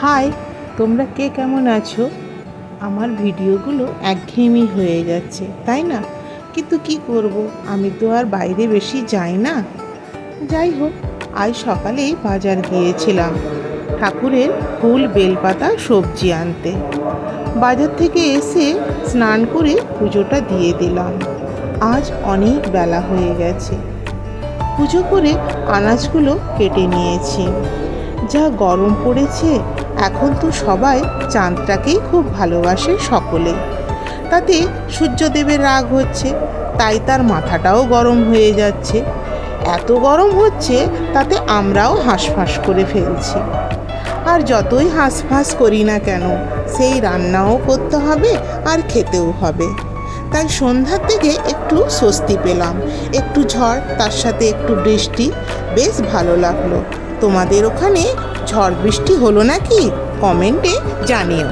High, তোমরা কে কেমন আছো? আমার ভিডিওগুলো একঘেয়েমি হয়ে যাচ্ছে, তাই না? কিন্তু কি করব, আমি তো আর বাইরে বেশি যাই না। যাই হোক, আজ সকালেই বাজার গিয়েছিলাম ঠাকুরের ফুল, বেলপাতা, সবজি আনতে। বাজার থেকে এসে স্নান করে পুজোটা দিয়ে দিলাম। আজ অনেক বেলা হয়ে গেছে। পুজো করে আনাজগুলো কেটে নিয়েছি। যা গরম পড়েছে, এখন তো সবাই চাঁদটাকেই খুব ভালোবাসে সকলে। তাতে সূর্যদেবের রাগ হচ্ছে, তাই তার মাথাটাও গরম হয়ে যাচ্ছে। এত গরম হচ্ছে তাতে আমরাও হাঁসফাঁস করে ফেলছি। আর যতই হাঁসফাঁস করি না কেন, সেই রান্নাও করতে হবে আর খেতেও হবে। তাই সন্ধ্যার থেকে একটু স্বস্তি পেলাম। একটু ঝড়, তার সাথে একটু বৃষ্টি, বেশ ভালো লাগলো। তোমাদের ওখানে ঝড় বৃষ্টি হলো নাকি? কমেন্টে জানিও।